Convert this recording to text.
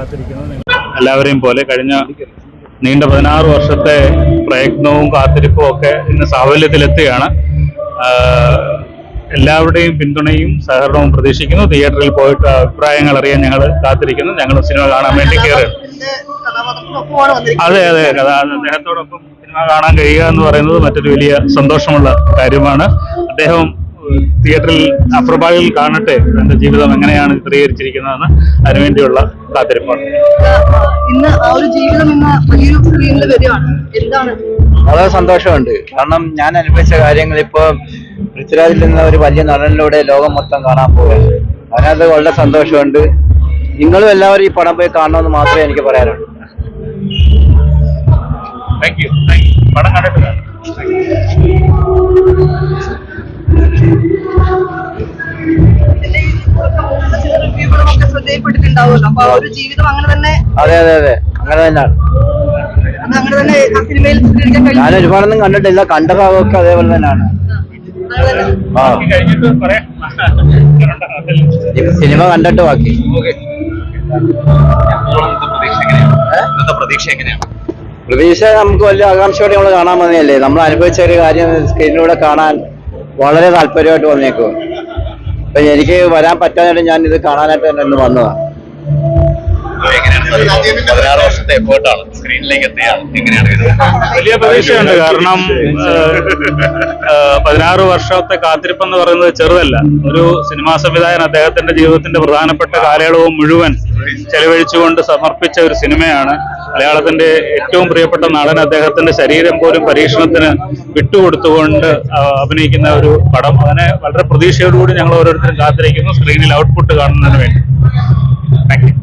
കാത്തിരിക്കുന്നത്. എല്ലാവരെയും പോലെ കഴിഞ്ഞ നീണ്ട 16 വർഷത്തെ പ്രയത്നവും കാത്തിരിപ്പും ഒക്കെ ഇന്ന് സാഫല്യത്തിലെത്തുകയാണ്. എല്ലാവരുടെയും പിന്തുണയും സഹകരണവും പ്രതീക്ഷിക്കുന്നു. തിയേറ്ററിൽ പോയിട്ട് അഭിപ്രായങ്ങൾ അറിയാൻ ഞങ്ങൾ കാത്തിരിക്കുന്നു. ഞങ്ങൾ സിനിമ കാണാൻ വേണ്ടി കയറുകയാണ്. അതെ, അദ്ദേഹത്തോടൊപ്പം സിനിമ കാണാൻ കഴിയുക എന്ന് പറയുന്നത് മറ്റൊരു വലിയ സന്തോഷമുള്ള കാര്യമാണ്. അദ്ദേഹം തിയേറ്ററിൽ അപ്രഭാവിൽ കാണട്ടെ എന്റെ ജീവിതം എങ്ങനെയാണ് ചിത്രീകരിച്ചിരിക്കുന്നതെന്ന് അതിനുവേണ്ടിയുള്ള കാത്തിരിപ്പാണ്. ഇന്ന് ആ ഒരു ജീവിതം ഇന്ന് വലിയൊരു സ്ക്രീനിൽ വരികയാണ്. എന്താണ്? വളരെ സന്തോഷമുണ്ട്. കാരണം ഞാൻ അനുഭവിച്ച കാര്യങ്ങൾ ഇപ്പോൾ പൃഥ്വിരാജിൽ നിന്ന് ഒരു വലിയ നടനിലൂടെ ലോകം മൊത്തം കാണാൻ പോവുകയാണ്. അതിനകത്ത് വളരെ സന്തോഷമുണ്ട്. നിങ്ങളും എല്ലാവരും ഈ പടം പോയി കാണണമെന്ന് മാത്രമേ എനിക്ക് പറയാനുള്ളൂ. പടം കണ്ടിട്ടില്ല. ശ്രദ്ധയിൽപ്പെട്ടിട്ടുണ്ടാവുമല്ലോ. അപ്പൊ ആ ഒരു ജീവിതം അങ്ങനെ തന്നെ. അതെ, അങ്ങനെ തന്നെയാണ്. അങ്ങനെ തന്നെ ആ സിനിമയിൽ ചിത്രീകരിക്കാൻ കഴിയും. ഞാൻ ഒരുപാടൊന്നും കണ്ടിട്ടില്ല, കണ്ട ഭാഗമൊക്കെ അതേപോലെ തന്നെയാണ്. സിനിമ കണ്ടിട്ട് ബാക്കി. പ്രതീക്ഷ നമുക്ക് വലിയ ആകാംക്ഷയോടെ നമ്മൾ കാണാൻ വന്നതല്ലേ. നമ്മൾ അനുഭവിച്ച ഒരു കാര്യം സ്ക്രീനിലൂടെ കാണാൻ വളരെ താല്പര്യമായിട്ട് വന്നേക്കും. അപ്പൊ എനിക്ക് വരാൻ പറ്റാനായിട്ട് ഞാൻ ഇത് കാണാനായിട്ട് തന്നെ ഇന്ന് വന്നതാണ്. 16 വർഷത്തെ എഫേർട്ടാണ് സ്ക്രീനിലേക്ക് എത്തിയാണ്. വലിയ പ്രതീക്ഷയുണ്ട്. കാരണം 16 വർഷത്തെ കാത്തിരിപ്പെന്ന് പറയുന്നത് ചെറുതല്ല. ഒരു സിനിമാ സംവിധായകൻ അദ്ദേഹത്തിന്റെ ജീവിതത്തിന്റെ പ്രധാനപ്പെട്ട കാലയളവ് മുഴുവൻ ചെലവഴിച്ചുകൊണ്ട് സമർപ്പിച്ച ഒരു സിനിമയാണ്. മലയാളത്തിന്റെ ഏറ്റവും പ്രിയപ്പെട്ട നടൻ അദ്ദേഹത്തിന്റെ ശരീരം പോലും പരീക്ഷണത്തിന് വിട്ടുകൊടുത്തുകൊണ്ട് അഭിനയിക്കുന്ന ഒരു പടം. അതിനെ വളരെ പ്രതീക്ഷയോടുകൂടി ഞങ്ങൾ ഓരോരുത്തരും കാത്തിരിക്കുന്നു സ്ക്രീനിൽ ഔട്ട്പുട്ട് കാണുന്നതിന് വേണ്ടി. Thank you.